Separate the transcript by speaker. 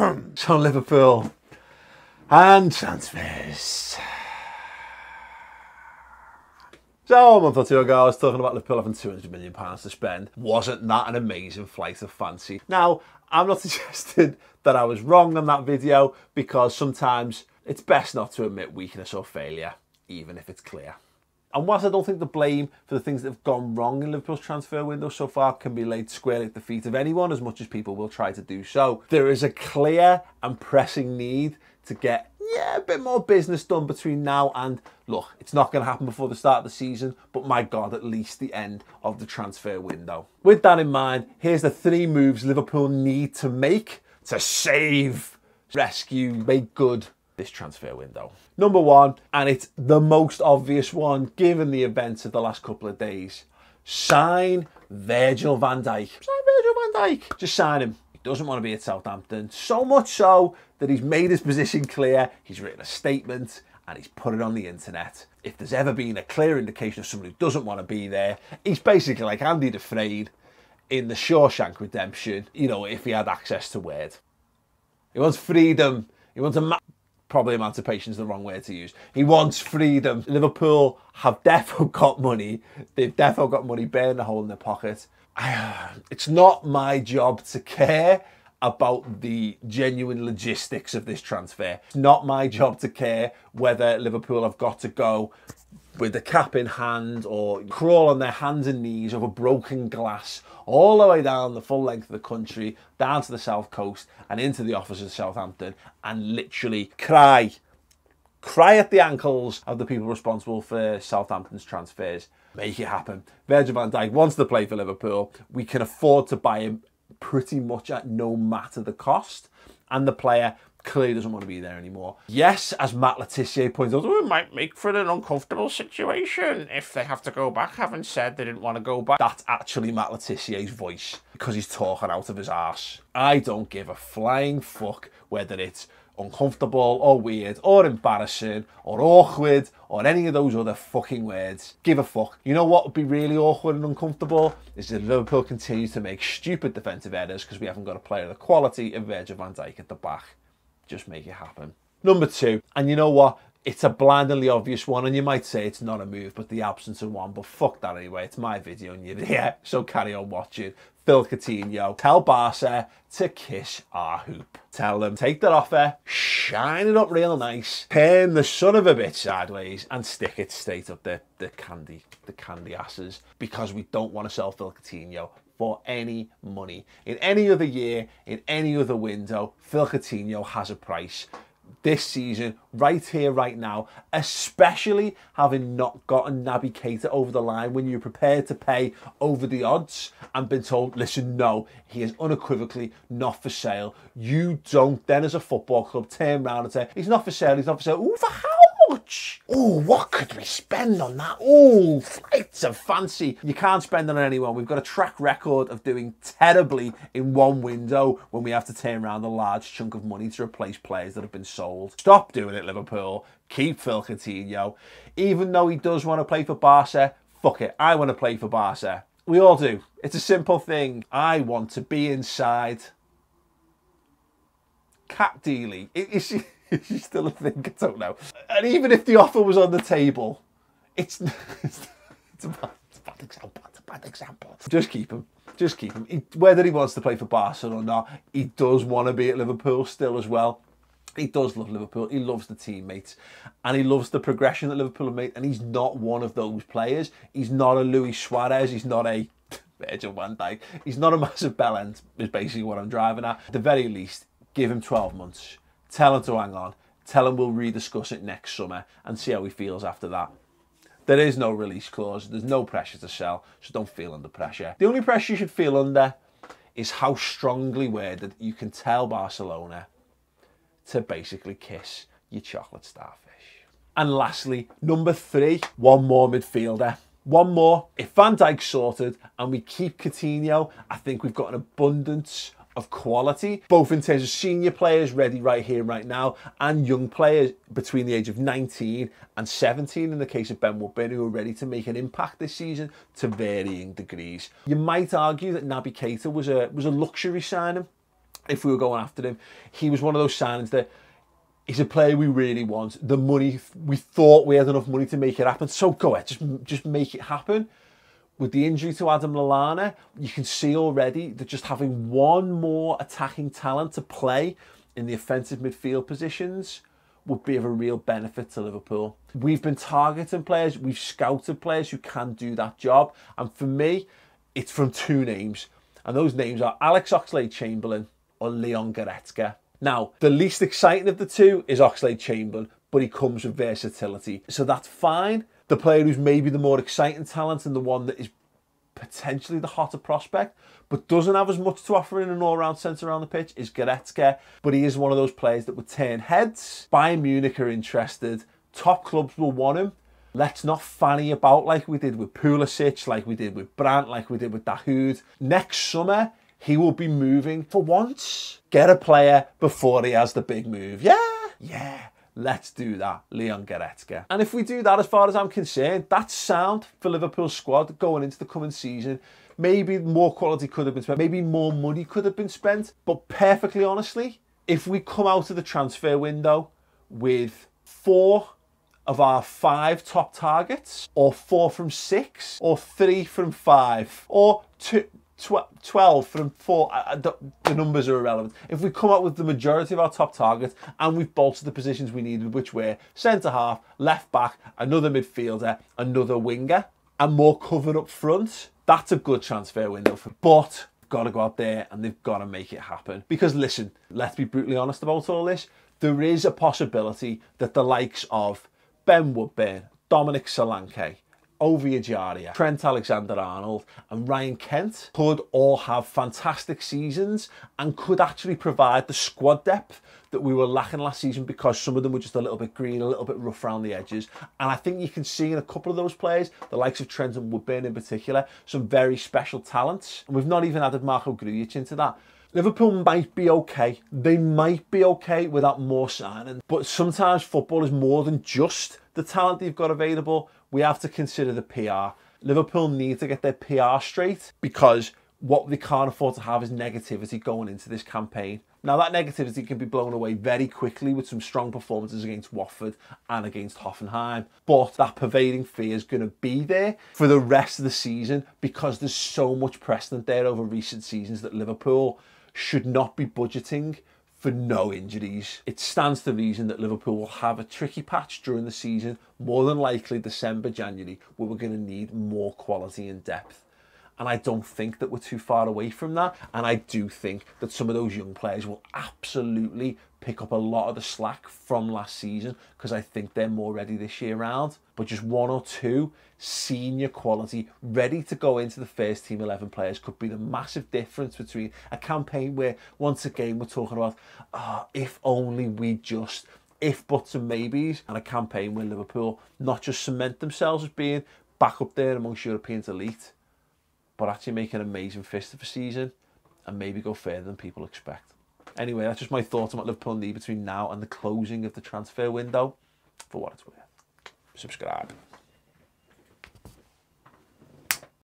Speaker 1: So Liverpool and transfers. So a month or two ago, I was talking about Liverpool having £200 million to spend. Wasn't that an amazing flight of fancy? Now, I'm not suggesting that I was wrong on that video, because sometimes it's best not to admit weakness or failure, even if it's clear. And whilst I don't think the blame for the things that have gone wrong in Liverpool's transfer window so far can be laid squarely at the feet of anyone, as much as people will try to do so, there is a clear and pressing need to get a bit more business done between now and, look, it's not going to happen before the start of the season, but my God, at least the end of the transfer window. With that in mind, here's the 3 moves Liverpool need to make to save, rescue, make good this transfer window. Number 1, and it's the most obvious one given the events of the last couple of days, sign Virgil Van Dijk. Sign Virgil Van Dijk. Just sign him. He doesn't want to be at Southampton, so much so that he's made his position clear, he's written a statement and he's put it on the internet. If there's ever been a clear indication of someone who doesn't want to be there, he's basically like Andy Dufresne in the Shawshank Redemption, you know, if he had access to Word. He wants freedom. He wants probably emancipation is the wrong word to use. He wants freedom. Liverpool have defo got money. They've defo got money burning a hole in their pocket. It's not my job to care about the genuine logistics of this transfer. It's not my job to care whether Liverpool have got to go with the cap in hand or crawl on their hands and knees over broken glass all the way down the full length of the country, down to the south coast and into the offices of Southampton and literally cry at the ankles of the people responsible for Southampton's transfers. Make it happen. Virgil van Dijk wants to play for Liverpool. We can afford to buy him pretty much at no matter the cost, and the player clearly doesn't want to be there anymore. Yes, as Matt Letizia points out, it might make for an uncomfortable situation if they have to go back, having said they didn't want to go back. That's actually Matt Letizier's voice, because he's talking out of his arse. I don't give a flying fuck whether it's uncomfortable or weird or embarrassing or awkward or any of those other fucking words. Give a fuck. You know what would be really awkward and uncomfortable is if Liverpool continues to make stupid defensive errors because we haven't got a player of the quality of Virgil van Dijk at the back. Just make it happen. Number 2, and you know what? It's a blindingly obvious one, and you might say it's not a move, but the absence of one. But fuck that anyway. It's my video and you're here, so carry on watching. Phil Coutinho, tell Barca to kiss our hoop. Tell them, take that offer, shine it up real nice, turn the son of a bitch sideways and stick it straight up the candy asses, because we don't want to sell Phil Coutinho for any money. In any other year, in any other window, Phil Coutinho has a price. This season, right here, right now, especially having not gotten Naby Keita over the line when you're prepared to pay over the odds and been told, listen, no, he is unequivocally not for sale. You don't then as a football club turn around and say, he's not for sale, he's not for sale. Ooh, for how much? Ooh, what could we spend on that? Ooh, flights of fancy. You can't spend on anyone. We've got a track record of doing terribly in one window when we have to turn around a large chunk of money to replace players that have been sold. Stop doing it, Liverpool. Keep Phil Coutinho. Even though he does want to play for Barca, fuck it. I want to play for Barca. We all do. It's a simple thing. I want to be inside. Cat Dealey. Is she still a thing? I don't know. And even if the offer was on the table, it's a bad example. It's a bad example. Just keep him. Just keep him. Whether he wants to play for Barca or not, he does want to be at Liverpool still as well. He does love Liverpool. He loves the teammates. And he loves the progression that Liverpool have made. And he's not one of those players. He's not a Luis Suarez. He's not a Virgil van Dijk. He's not a massive bellend, is basically what I'm driving at. At the very least, give him 12 months. Tell him to hang on. Tell him we'll rediscuss it next summer and see how he feels after that. There is no release clause. There's no pressure to sell, so don't feel under pressure. The only pressure you should feel under is how strongly worded you can tell Barcelona to basically kiss your chocolate starfish. And lastly, number 3, one more midfielder. One more. If Van Dijk's sorted and we keep Coutinho, I think we've got an abundance of quality, both in terms of senior players ready right here, right now, and young players between the age of 19 and 17, in the case of Ben Woodburn, who are ready to make an impact this season to varying degrees. You might argue that Naby Keita was a luxury signing if we were going after him. He was one of those signings that he's a player we really want. The money, we thought we had enough money to make it happen. So go ahead, just make it happen. With the injury to Adam Lallana, you can see already that just having one more attacking talent to play in the offensive midfield positions would be of a real benefit to Liverpool. We've been targeting players, we've scouted players who can do that job. And for me, it's from two names. And those names are Alex Oxlade-Chamberlain or Leon Goretzka. Now, the least exciting of the two is Oxlade-Chamberlain, but he comes with versatility. So that's fine. The player who's maybe the more exciting talent and the one that is potentially the hotter prospect, but doesn't have as much to offer in an all-round sense around the pitch, is Goretzka. But he is one of those players that would turn heads. Bayern Munich are interested. Top clubs will want him. Let's not fanny about like we did with Pulisic, like we did with Brandt, like we did with Dahoud. Next summer, he will be moving for once. Get a player before he has the big move. Yeah. Let's do that, Leon Goretzka. And if we do that, as far as I'm concerned, that's sound for Liverpool's squad going into the coming season. Maybe more quality could have been spent. Maybe more money could have been spent. But perfectly honestly, if we come out of the transfer window with 4 of our 5 top targets, or 4 from 6, or 3 from 5, or 12 from 4, the numbers are irrelevant. If we come up with the majority of our top targets and we've bolstered the positions we needed, which were centre-half, left-back, another midfielder, another winger, and more cover up front, that's a good transfer window. But they've got to go out there and they've got to make it happen. Because listen, let's be brutally honest about all this. There is a possibility that the likes of Ben Woodburn, Dominic Solanke, Ovie Ejaria, Trent Alexander-Arnold and Ryan Kent could all have fantastic seasons and could actually provide the squad depth that we were lacking last season, because some of them were just a little bit green, a little bit rough around the edges. And I think you can see in a couple of those players, the likes of Trent and Woodburn in particular, some very special talents. And we've not even added Marco Grujic into that. Liverpool might be okay. They might be okay without more signing. But sometimes football is more than just the talent they've got available. We have to consider the PR. Liverpool need to get their PR straight, because what they can't afford to have is negativity going into this campaign. Now, that negativity can be blown away very quickly with some strong performances against Watford and against Hoffenheim. But that pervading fear is going to be there for the rest of the season, because there's so much precedent there over recent seasons that Liverpool should not be budgeting for no injuries. It stands to reason that Liverpool will have a tricky patch during the season, more than likely December, January, where we're going to need more quality and depth. And I don't think that we're too far away from that. And I do think that some of those young players will absolutely pick up a lot of the slack from last season, because I think they're more ready this year round. But just 1 or 2 senior quality ready to go into the first team 11 players could be the massive difference between a campaign where once again we're talking about if only we just, if buts and maybes, and a campaign where Liverpool not just cement themselves as being back up there amongst Europeans elite, but actually make an amazing fist of a season and maybe go further than people expect. Anyway, that's just my thoughts on what Liverpool need between now and the closing of the transfer window. For what it's worth, subscribe.